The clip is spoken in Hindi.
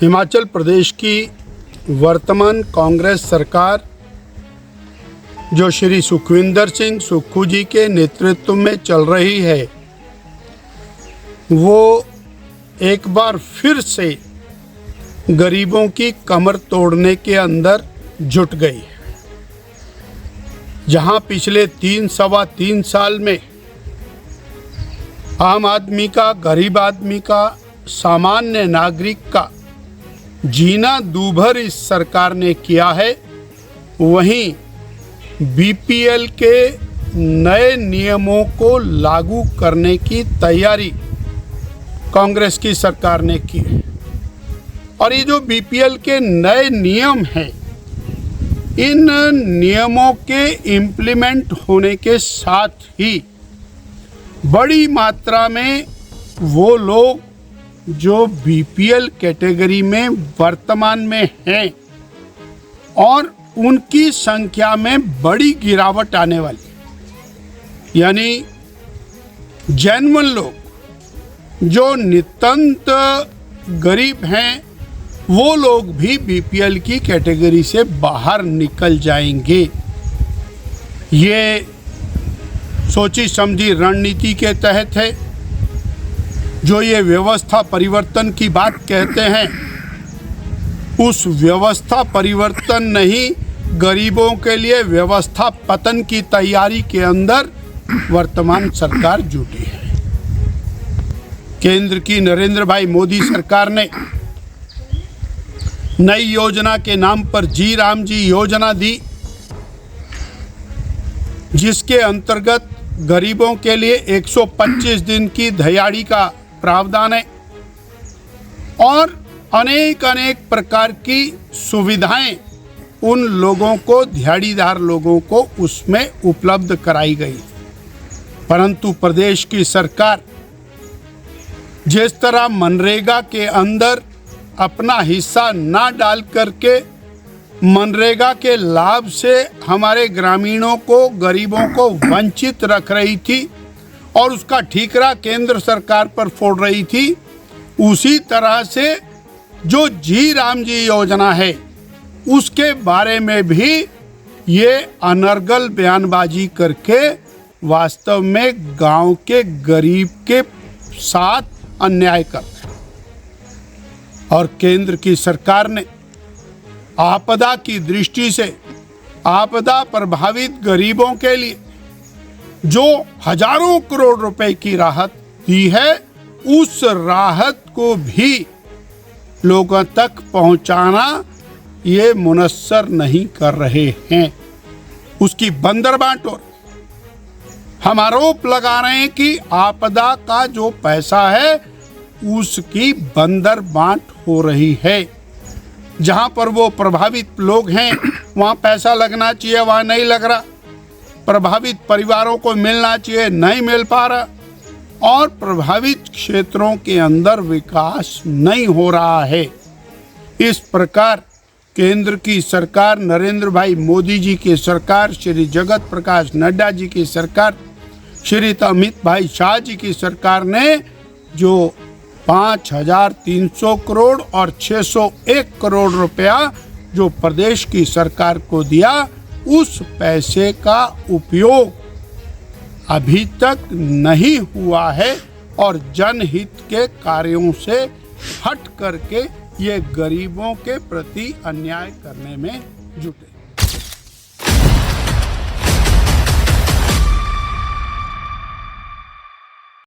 हिमाचल प्रदेश की वर्तमान कांग्रेस सरकार जो श्री सुखविंदर सिंह सुक्खू जी के नेतृत्व में चल रही है, वो एक बार फिर से गरीबों की कमर तोड़ने के अंदर जुट गई है। जहां पिछले सवा तीन साल में आम आदमी का, गरीब आदमी का, सामान्य नागरिक का जीना दूभर इस सरकार ने किया है, वहीं बीपीएल के नए नियमों को लागू करने की तैयारी कांग्रेस की सरकार ने की है। और ये जो बीपीएल के नए नियम हैं, इन नियमों के इम्प्लीमेंट होने के साथ ही बड़ी मात्रा में वो लोग जो बीपीएल कैटेगरी में वर्तमान में हैं और उनकी संख्या में बड़ी गिरावट आने वाली, यानी जेन्युइन लोग जो नितांत गरीब हैं, वो लोग भी बीपीएल की कैटेगरी से बाहर निकल जाएंगे। ये सोची समझी रणनीति के तहत है। जो ये व्यवस्था परिवर्तन की बात कहते हैं, उस व्यवस्था परिवर्तन नहीं, गरीबों के लिए व्यवस्था पतन की तैयारी के अंदर वर्तमान सरकार जुटी है। केंद्र की नरेंद्र भाई मोदी सरकार ने नई योजना के नाम पर जी राम जी योजना दी, जिसके अंतर्गत गरीबों के लिए 125 दिन की दिहाड़ी का प्रावधान है और अनेक प्रकार की सुविधाएं उन लोगों को, दिहाड़ीदार लोगों को उसमें उपलब्ध कराई गई। परंतु प्रदेश की सरकार जिस तरह मनरेगा के अंदर अपना हिस्सा ना डाल करके मनरेगा के लाभ से हमारे ग्रामीणों को, गरीबों को वंचित रख रही थी और उसका ठीकरा केंद्र सरकार पर फोड़ रही थी, उसी तरह से जो जी राम जी योजना है, उसके बारे में भी ये अनर्गल बयानबाजी करके वास्तव में गांव के गरीब के साथ अन्याय करते हैं। और केंद्र की सरकार ने आपदा की दृष्टि से आपदा प्रभावित गरीबों के लिए जो हजारों करोड़ रुपए की राहत दी है, उस राहत को भी लोगों तक पहुंचाना ये मुनस्सर नहीं कर रहे हैं। उसकी बंदर बांट और हम आरोप लगा रहे हैं कि आपदा का जो पैसा है उसकी बंदर बांट हो रही है। जहां पर वो प्रभावित लोग हैं वहां पैसा लगना चाहिए, वहां नहीं लग रहा। प्रभावित परिवारों को मिलना चाहिए, नहीं मिल पा रहा। और प्रभावित क्षेत्रों के अंदर विकास नहीं हो रहा है। इस प्रकार केंद्र की सरकार, नरेंद्र भाई मोदी जी की सरकार, श्री जगत प्रकाश नड्डा जी की सरकार, श्री अमित भाई शाह जी की सरकार ने जो 5,300 करोड़ और 601 करोड़ रुपया जो प्रदेश की सरकार को दिया, उस पैसे का उपयोग अभी तक नहीं हुआ है और जनहित के कार्यों से हट करके ये गरीबों के प्रति अन्याय करने में जुटे।